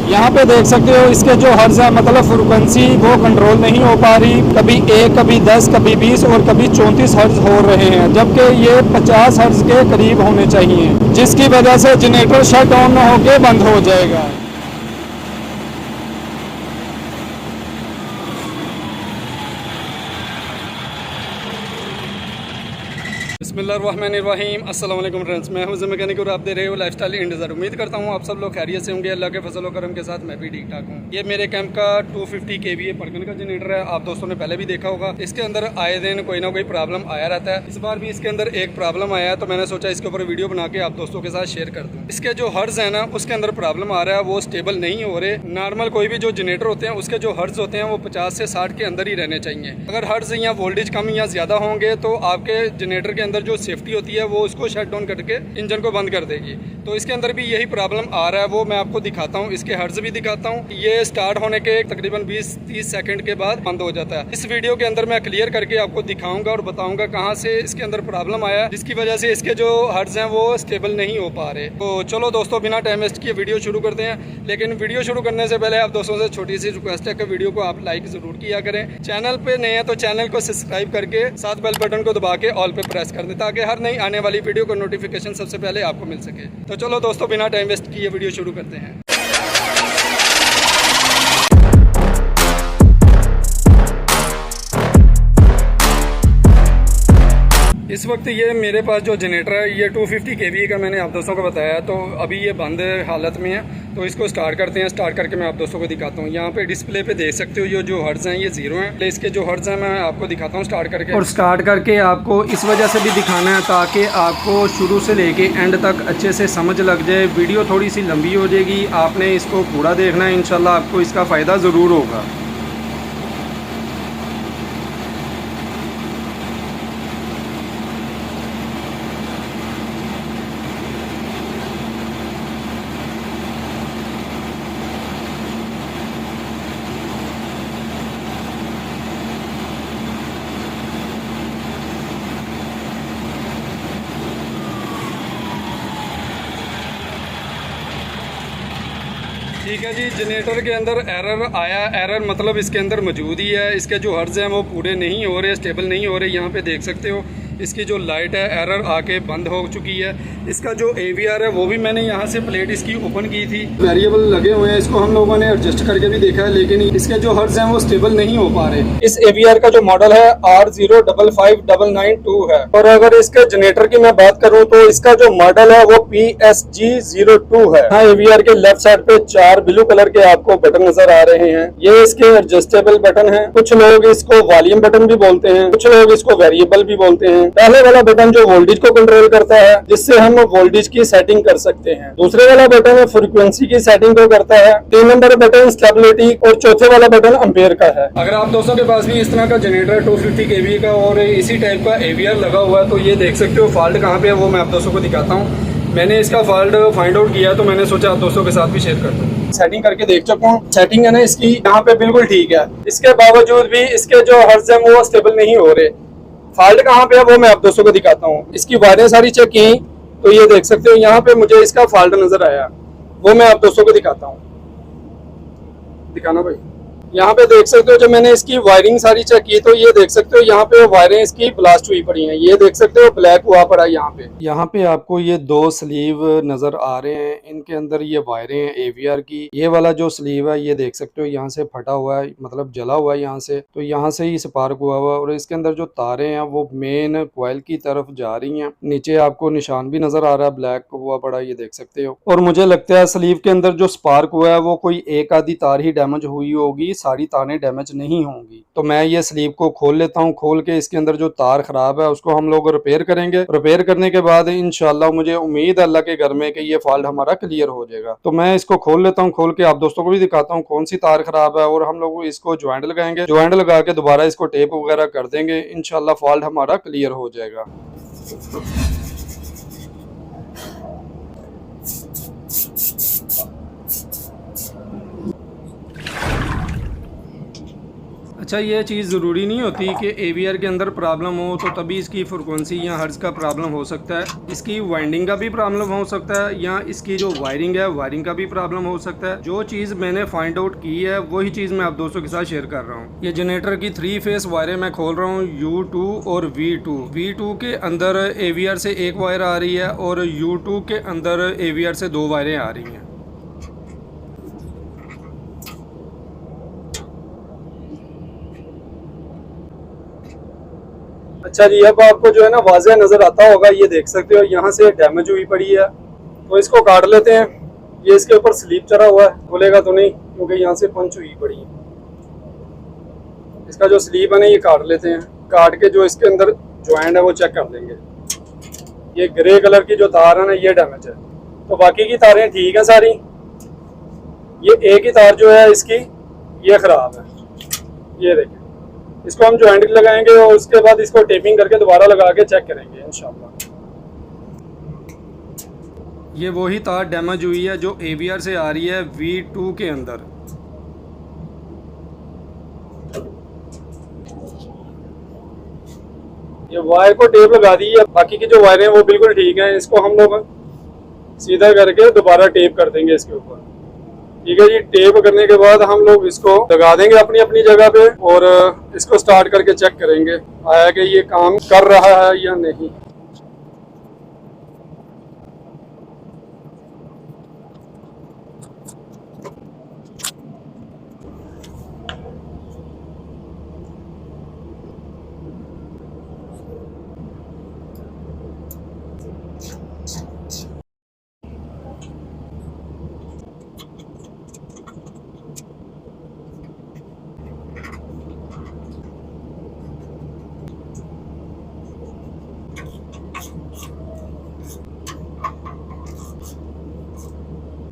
यहाँ पे देख सकते हो इसके जो हर्ज है मतलब फ्रिक्वेंसी वो कंट्रोल नहीं हो पा रही, कभी 1 कभी 10 कभी 20 और कभी 34 हर्ज हो रहे हैं, जबकि ये 50 हर्ज के करीब होने चाहिए, जिसकी वजह से जनरेटर शट डाउन होके बंद हो जाएगा। बिस्मिल्लाहिर्रहमानिर्रहीम, अस्सलाम वालेकुम फ्रेंड्स, मैं हूं मैकेनिक और आप दे रहे हो लाइफस्टाइल इंडिज़र। उम्मीद करता हूं आप सब लोग खैरियत से होंगे। अल्लाह के फजल व करम के साथ मैं भी ठीक ठाक हूं। ये मेरे कैंप का 250 kVA पड़कन का जनरेटर है, आप दोस्तों ने पहले भी देखा होगा। इसके अंदर आए दिन कोई ना कोई प्रॉब्लम आया रहता है। इस बार भी इसके अंदर एक प्रॉब्लम आया है, तो मैंने सोचा इसके ऊपर वीडियो बना के आप दोस्तों के साथ शेयर कर दूँ। इसके जो हर्ज है ना उसके अंदर प्रॉब्लम आ रहा है, वो स्टेबल नहीं हो रहे। नॉर्मल कोई भी जो जनरेटर होते हैं उसके जो हर्ज होते हैं वो 50 से 60 के अंदर ही रहने चाहिए। अगर हर्ज या वोल्टेज कम या ज़्यादा होंगे तो आपके जनरेटर के अंदर जो सेफ्टी होती है वो उसको शट डाउन करके इंजन को बंद कर देगी। तो इसके अंदर भी यही प्रॉब्लम आ रहा है, वो मैं आपको दिखाता हूँ। इसके हर्ज भी दिखाता हूँ। ये स्टार्ट होने के तकरीबन 20-30 सेकंड के बाद बंद हो जाता है। इस वीडियो के अंदर मैं क्लियर करके आपको दिखाऊंगा और बताऊंगा कहाँ से इसके अंदर प्रॉब्लम आया, जिसकी वजह से इसके जो हर्ज हैं वो स्टेबल नहीं हो पा रहे। तो चलो दोस्तों, बिना टाइम वेस्ट किए वीडियो शुरू करते हैं। लेकिन वीडियो शुरू करने से पहले आप दोस्तों से छोटी सी रिक्वेस्ट है कि वीडियो को आप लाइक जरूर किया करें। चैनल पे नए हैं तो चैनल को सब्सक्राइब करके साथ बेल बटन को दबा के ऑल पे प्रेस कर दें, ताकि हर नई आने वाली वीडियो को नोटिफिकेशन सबसे पहले आपको मिल सके। तो चलो दोस्तों, बिना टाइम वेस्ट किए वीडियो शुरू करते हैं। इस वक्त ये मेरे पास जो जनरेटर है ये 250 kVA का मैंने आप दोस्तों को बताया, तो अभी ये बंद हालत में है। तो इसको स्टार्ट करते हैं। स्टार्ट करके मैं आप दोस्तों को दिखाता हूँ। यहाँ पे डिस्प्ले पे देख सकते हो ये जो हर्ज हैं ये 0 हैं। इसके जो हर्ज हैं मैं आपको दिखाता हूँ स्टार्ट करके। और स्टार्ट करके आपको इस वजह से भी दिखाना है ताकि आपको शुरू से लेके एंड तक अच्छे से समझ लग जाए। वीडियो थोड़ी सी लंबी हो जाएगी, आपने इसको पूरा देखना है, इंशाल्लाह आपको इसका फ़ायदा ज़रूर होगा। ठीक है जी, जनरेटर के अंदर एरर आया। एरर मतलब इसके अंदर मौजूद ही है। इसके जो हर्ज हैं वो पूरे नहीं हो रहे, स्टेबल नहीं हो रहे। यहाँ पे देख सकते हो इसकी जो लाइट है एरर आके बंद हो चुकी है। इसका जो AVR है वो भी मैंने यहाँ से प्लेट इसकी ओपन की थी। वेरिएबल लगे हुए हैं, इसको हम लोगों ने एडजस्ट करके भी देखा है, लेकिन इसके जो हर्ज हैं वो स्टेबल नहीं हो पा रहे। इस AVR का जो मॉडल है R055992 है। और अगर इसके जनरेटर की मैं बात करूँ तो इसका जो मॉडल है वो PSG02 है। हाँ, AVR के लेफ्ट साइड पे 4 ब्लू कलर के आपको बटन नजर आ रहे हैं। ये इसके एडजस्टेबल बटन है। कुछ लोग इसको वॉल्यूम बटन भी बोलते हैं, कुछ लोग इसको वेरिएबल भी बोलते हैं। पहले वाला बटन जो वोल्टेज को कंट्रोल करता है, जिससे हम वोल्टेज की सेटिंग कर सकते हैं। दूसरे वाला बटन फ्रीक्वेंसी की सेटिंग को करता है। 3 नंबर बटन स्टेबिलिटी और चौथे वाला बटन एम्पेयर का है। अगर आप दोस्तों के पास भी इस तरह का जनरेटर 250 kVA का और इसी टाइप का AVR लगा हुआ है तो ये देख सकते हो फॉल्ट कहाँ पे है, वो मैं आप दोस्तों को दिखाता हूँ। मैंने इसका फॉल्ट फाइंड आउट किया तो मैंने सोचा आप दोस्तों के साथ भी शेयर कर दूं। सेटिंग करके देख चुका हूँ। सेटिंग है ना इसकी यहाँ पे बिल्कुल ठीक है। इसके बावजूद भी इसके जो हर्ज है वो स्टेबल नहीं हो रहे। फॉल्ट कहाँ पे है वो मैं आप दोस्तों को दिखाता हूँ। इसकी वायरें सारी चेक की तो ये देख सकते हो यहाँ पे मुझे इसका फॉल्ट नजर आया, वो मैं आप दोस्तों को दिखाता हूँ। दिखाना भाई। यहाँ पे देख सकते हो जब मैंने इसकी वायरिंग सारी चेक की तो ये देख सकते हो यहाँ पे वायरें इसकी ब्लास्ट हुई पड़ी हैं। ये देख सकते हो ब्लैक हुआ पड़ा है यहाँ पे। यहाँ पे आपको ये 2 स्लीव नजर आ रहे हैं, इनके अंदर ये वायरें हैं AVR की। ये वाला जो स्लीव है ये देख सकते हो यहाँ से फटा हुआ है, मतलब जला हुआ है यहाँ से, तो यहाँ से ही स्पार्क हुआ हुआ। और इसके अंदर जो तारे हैं वो मेन कॉइल की तरफ जा रही हैं। नीचे आपको निशान भी नजर आ रहा है, ब्लैक हुआ पड़ा, ये देख सकते हो। और मुझे लगता है स्लीव के अंदर जो स्पार्क हुआ है वो कोई एक आधी तार ही डैमेज हुई होगी, सारी तारें डैमेज नहीं होंगी। तो मैं ये स्लीव को खोल लेता हूँ। खोल के इसके अंदर जो तार खराब है उसको हम लोग रिपेयर करेंगे। रिपेयर करने के बाद इंशाल्लाह मुझे उम्मीद है अल्लाह के घर में कि ये फॉल्ट हमारा क्लियर हो जाएगा। तो मैं इसको खोल लेता हूँ। खोल के आप दोस्तों को भी दिखाता हूँ कौन सी तार खराब है, और हम लोग इसको ज्वाइंट लगाएंगे। ज्वाइंट लगा के दोबारा इसको टेप वगैरह कर देंगे, इंशाल्लाह फॉल्ट हमारा क्लियर हो जाएगा। अच्छा, ये चीज़ ज़रूरी नहीं होती कि AVR के अंदर प्रॉब्लम हो तो तभी इसकी फ्रिक्वेंसी या हर्ट्ज़ का प्रॉब्लम हो सकता है। इसकी वाइंडिंग का भी प्रॉब्लम हो सकता है या इसकी जो वायरिंग है वायरिंग का भी प्रॉब्लम हो सकता है। जो चीज़ मैंने फाइंड आउट की है वही चीज़ मैं आप दोस्तों के साथ शेयर कर रहा हूँ। ये जनरेटर की 3 फेस वायरें मैं खोल रहा हूँ, U2 और V2। V2 के अंदर AVR से एक वायर आ रही है और U2 के अंदर AVR से 2 वायरें आ रही हैं। अच्छा जी, अब आपको जो है ना वाज़ह नज़र आता होगा, ये देख सकते हो यहाँ से डैमेज हुई पड़ी है, तो इसको काट लेते हैं। ये इसके ऊपर स्लीप चढ़ा हुआ है, खुलेगा तो नहीं क्योंकि यहाँ से पंच हुई पड़ी है। इसका जो स्लीप है ना ये काट लेते हैं। काट के जो इसके अंदर ज्वाइंट है वो चेक कर लेंगे। ये ग्रे कलर की जो तार है ना ये डैमेज है, तो बाकी की तारें ठीक है सारी। ये एक ही तार जो है इसकी ये ख़राब है, ये देखें। इसको हम ज्वाइंट लगाएंगे और उसके बाद इसको टेपिंग करके दोबारा लगा के चेक करेंगे इंशाल्लाह। ये वही तार डैमेज हुई है जो AVR से आ रही है V2 के अंदर। ये वायर को टेप लगा दी है, बाकी की जो वायरें हैं वो बिल्कुल ठीक हैं। इसको हम लोग सीधा करके दोबारा टेप कर देंगे इसके ऊपर। ठीक है जी, टेप करने के बाद हम लोग इसको लगा देंगे अपनी अपनी जगह पे और इसको स्टार्ट करके चेक करेंगे आया कि ये काम कर रहा है या नहीं।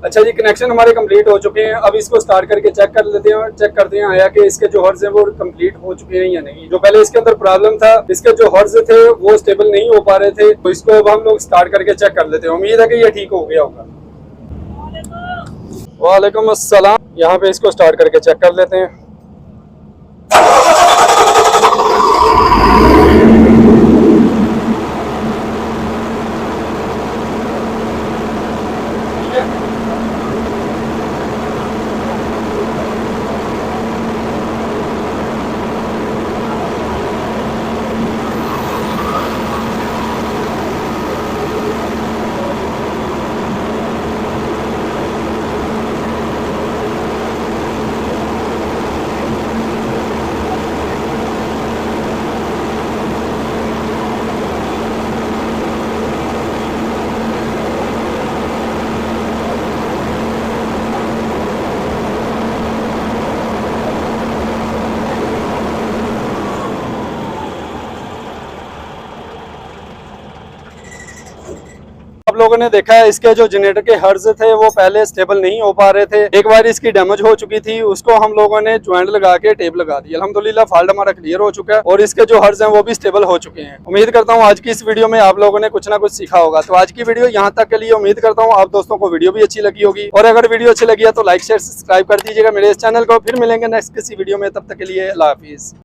अच्छा जी, कनेक्शन हमारे कंप्लीट हो चुके हैं। अब इसको स्टार्ट करके चेक कर लेते हैं और चेक करते हैं आया कि इसके जो हर्ट्ज हैं वो कंप्लीट हो चुके हैं या नहीं। जो पहले इसके अंदर प्रॉब्लम था, इसके जो हर्ट्ज थे वो स्टेबल नहीं हो पा रहे थे, तो इसको अब हम लोग स्टार्ट करके चेक कर लेते हैं। उम्मीद है कि ये ठीक हो गया होगा। वालेकुम अस्सलाम। यहाँ पे इसको स्टार्ट करके चेक कर लेते हैं। आप लोगों ने देखा है इसके जो जनरेटर के हर्ज थे वो पहले स्टेबल नहीं हो पा रहे थे। एक बार इसकी डैमेज हो चुकी थी, उसको हम लोगों ने ज्वाइंट लगा के टेप लगा दी। अल्हम्दुलिल्लाह फॉल्ट हमारा क्लियर हो चुका है और इसके जो हर्ज हैं वो भी स्टेबल हो चुके हैं। उम्मीद करता हूँ आज की इस वीडियो में आप लोगों ने कुछ ना कुछ सीखा होगा। तो आज की वीडियो यहाँ तक के लिए। उम्मीद करता हूँ आप दोस्तों को वीडियो भी अच्छी लगी होगी और अगर वीडियो अच्छी लगी है तो लाइक शेयर सब्सक्राइब कर दीजिएगा मेरे इस चैनल को। फिर मिलेंगे नेक्स्ट किसी वीडियो में, तब तक के लिए अल्लाह हाफिज़।